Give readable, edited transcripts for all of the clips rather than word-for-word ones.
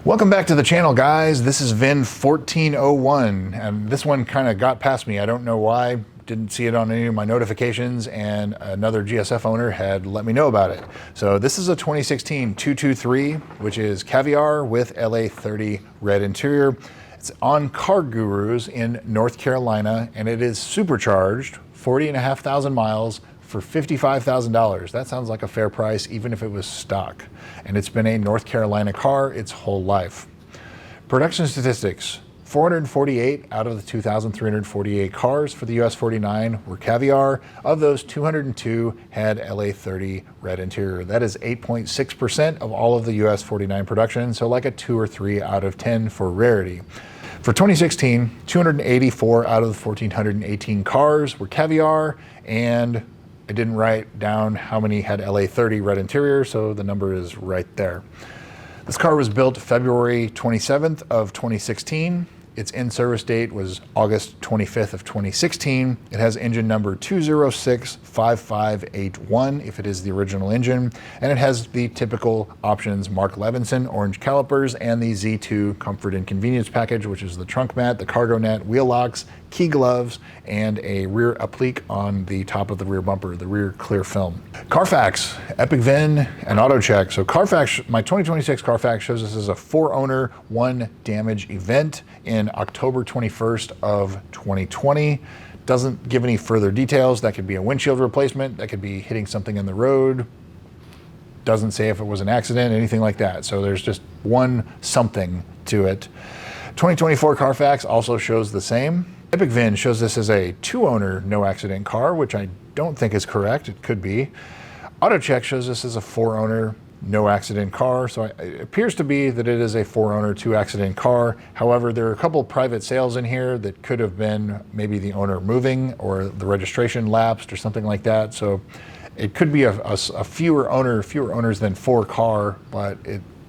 Welcome back to the channel, guys. This is VIN1401, and this one kind of got past me. I don't know why. Didn't see it on any of my notifications, and another GSF owner had let me know about it. So this is a 2016 223, which is Caviar with LA30 red interior. It's on Car Gurus in North Carolina, and it is supercharged, 40,500 miles for $55,000. That sounds like a fair price, even if it was stock. And it's been a North Carolina car its whole life. Production statistics: 448 out of the 2,348 cars for the US 49 were Caviar. Of those, 202 had LA30 red interior. That is 8.6% of all of the US 49 production, so like a 2 or 3 out of 10 for rarity. For 2016, 284 out of the 1,418 cars were Caviar, and I didn't write down how many had LA30 red interior, so the number is right there. This car was built February 27th of 2016. Its in-service date was August 25th of 2016. It has engine number 2065581 if it is the original engine, and it has the typical options: Mark Levinson orange calipers and the Z2 comfort and convenience package, which is the trunk mat, the cargo net, wheel locks, key gloves, and a rear applique on the top of the rear bumper, the rear clear film. Carfax, Epic VIN, and auto check. So Carfax, my 2026 Carfax shows this as a 4-owner, 1 damage event in October 21st of 2020. Doesn't give any further details. That could be a windshield replacement, that could be hitting something in the road. Doesn't say if it was an accident, anything like that. So there's just one something to it. 2024 Carfax also shows the same. Epic VIN shows this as a 2-owner, no accident car, which I don't think is correct. It could be. AutoCheck shows this as a 4-owner, no accident car, so it appears to be that it is a 4-owner, 2-accident car. However, there are a couple private sales in here that could have been maybe the owner moving or the registration lapsed or something like that. So it could be a fewer owners than 4 car, but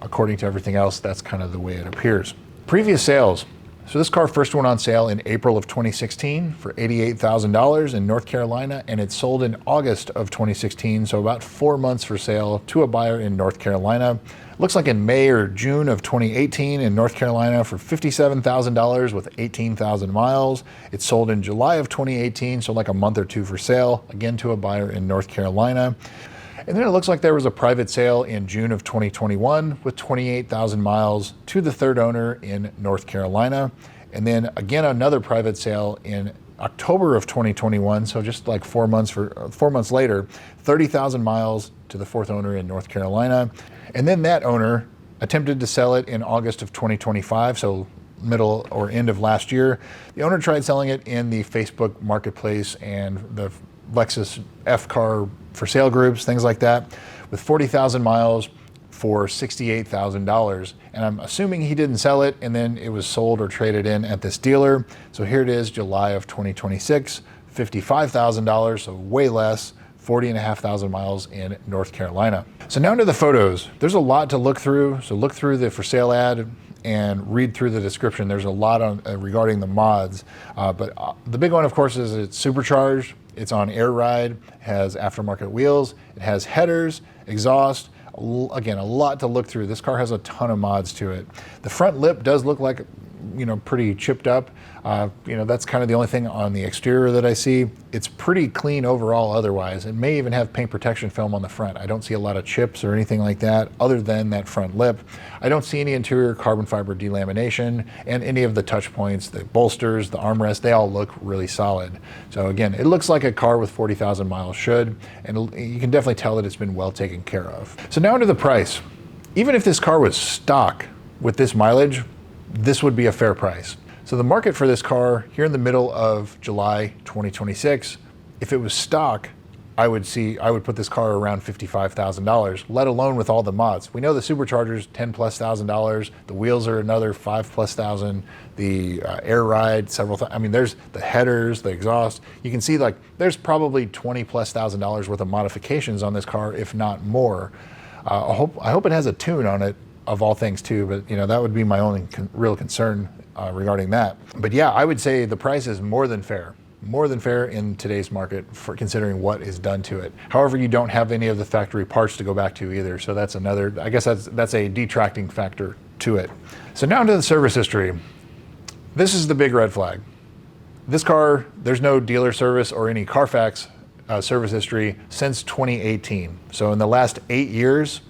according to everything else, that's kind of the way it appears. Previous sales. So this car first went on sale in April of 2016 for $88,000 in North Carolina, and it sold in August of 2016, so about 4 months for sale to a buyer in North Carolina. Looks like in May or June of 2018 in North Carolina for $57,000 with 18,000 miles. It sold in July of 2018, so like a month or 2 for sale, again to a buyer in North Carolina. And then it looks like there was a private sale in June of 2021 with 28,000 miles to the 3rd owner in North Carolina. And then again, another private sale in October of 2021. So just like 4 months later, 30,000 miles to the 4th owner in North Carolina. And then that owner attempted to sell it in August of 2025. So middle or end of last year. The owner tried selling it in the Facebook marketplace and the Lexus F-Car for sale groups, things like that, with 40,000 miles for $68,000. And I'm assuming he didn't sell it and then it was sold or traded in at this dealer. So here it is, July of 2026, $55,000, so way less, 40,500 miles in North Carolina. So now to the photos. There's a lot to look through. So look through the for sale ad and read through the description. There's a lot on regarding the mods, but the big one, of course, is it's supercharged. It's on air ride, has aftermarket wheels, it has headers, exhaust. Again, a lot to look through. This car has a ton of mods to it. The front lip does look like, pretty chipped up. That's kind of the only thing on the exterior that I see. It's pretty clean overall otherwise. It may even have paint protection film on the front. I don't see a lot of chips or anything like that other than that front lip. I don't see any interior carbon fiber delamination, and any of the touch points, the bolsters, the armrest, they all look really solid. So again, it looks like a car with 40,000 miles should, and you can definitely tell that it's been well taken care of. So now into the price. Even if this car was stock with this mileage, this would be a fair price. So the market for this car here in the middle of July 2026, if it was stock, I would put this car around $55,000, let alone with all the mods. We know the supercharger's $10,000+. The wheels are another $5,000+. The air ride, there's the headers, the exhaust. You can see there's probably $20,000+ worth of modifications on this car, if not more. I hope it has a tune on it, of all things too, but that would be my only real concern regarding that. But yeah, I would say the price is more than fair. more than fair in today's market for considering what is done to it. However, you don't have any of the factory parts to go back to either, so that's another, I guess that's a detracting factor to it. So now to the service history. This is the big red flag. This car, there's no dealer service or any Carfax service history since 2018. So in the last 8 years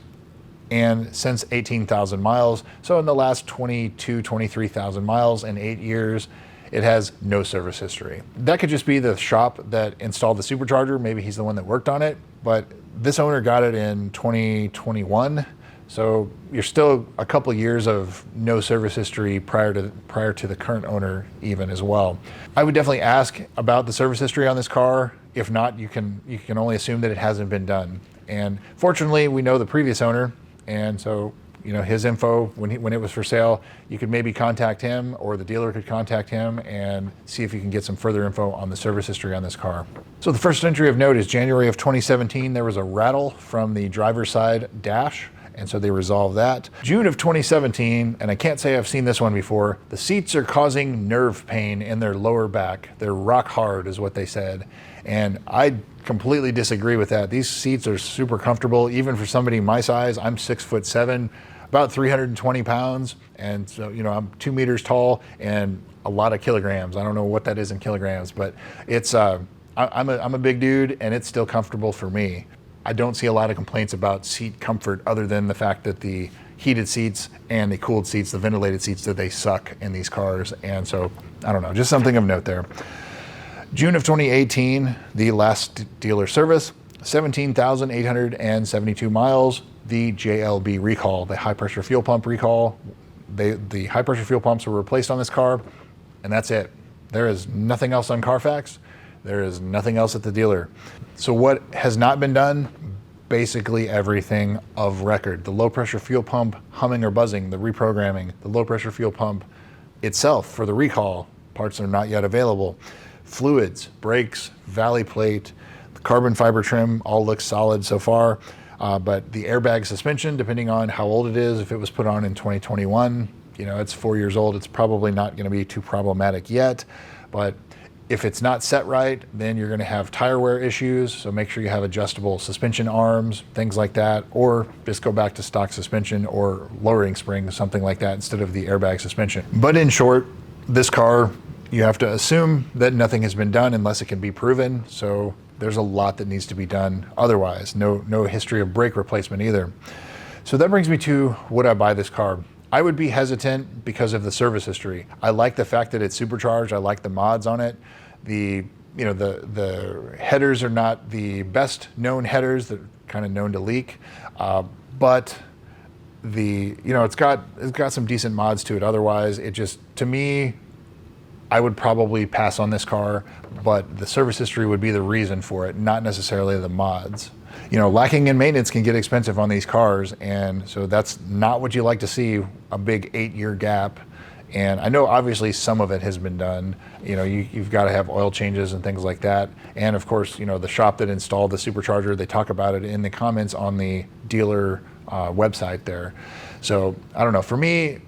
and since 18,000 miles. So in the last 23,000 miles and 8 years, it has no service history. That could just be the shop that installed the supercharger. Maybe he's the one that worked on it, but this owner got it in 2021. So you're still a couple years of no service history prior to the current owner even as well. I would definitely ask about the service history on this car. If not, you can only assume that it hasn't been done. And fortunately, we know the previous owner, and so his info when it was for sale, you could maybe contact him, or the dealer could contact him and see if you can get some further info on the service history on this car. So the first entry of note is January of 2017. There was a rattle from the driver's side dash, and so they resolved that. June of 2017, and I can't say I've seen this one before, the seats are causing nerve pain in their lower back. They're rock hard is what they said. And I completely disagree with that. These seats are super comfortable, even for somebody my size. I'm 6'7", about 320 pounds. And so, I'm 2 meters tall and a lot of kilograms. I don't know what that is in kilograms, but it's, I'm a big dude and it's still comfortable for me. I don't see a lot of complaints about seat comfort other than the fact that the heated seats and the cooled seats, the ventilated seats, that they suck in these cars. And so, I don't know, just something of note there. June of 2018, the last dealer service, 17,872 miles, the JLB recall, the high pressure fuel pump recall. The high pressure fuel pumps were replaced on this car, and that's it. There is nothing else on Carfax. There is nothing else at the dealer. So what has not been done? Basically everything of record. The low pressure fuel pump humming or buzzing, the reprogramming, the low pressure fuel pump itself for the recall, parts are not yet available. Fluids, brakes, valley plate, the carbon fiber trim all looks solid so far, but the airbag suspension, depending on how old it is, if it was put on in 2021, it's 4 years old, it's probably not going to be too problematic yet, but if it's not set right, then you're going to have tire wear issues, so make sure you have adjustable suspension arms, things like that, or just go back to stock suspension or lowering springs, something like that, instead of the airbag suspension. But in short, this car, you have to assume that nothing has been done unless it can be proven, so there's a lot that needs to be done otherwise. No history of brake replacement either. So that brings me to, would I buy this car? I would be hesitant because of the service history. I like the fact that it's supercharged. I like the mods on it. The headers are not the best known headers. They're kind of known to leak, but it's got some decent mods to it. Otherwise, it just, to me, I would probably pass on this car, but the service history would be the reason for it, not necessarily the mods. Lacking in maintenance can get expensive on these cars, and so that's not what you like to see, a big 8-year gap. And I know obviously some of it has been done. You've got to have oil changes and things like that. And of course, the shop that installed the supercharger, they talk about it in the comments on the dealer website there. So I don't know, for me,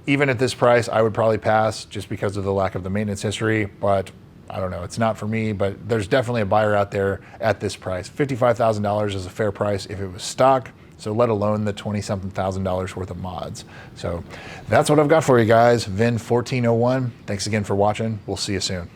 even at this price, I would probably pass just because of the lack of the maintenance history, but I don't know, it's not for me, but there's definitely a buyer out there at this price. $55,000 is a fair price if it was stock, so let alone the $20-something thousand worth of mods. So that's what I've got for you guys. VIN 1401, thanks again for watching. We'll see you soon.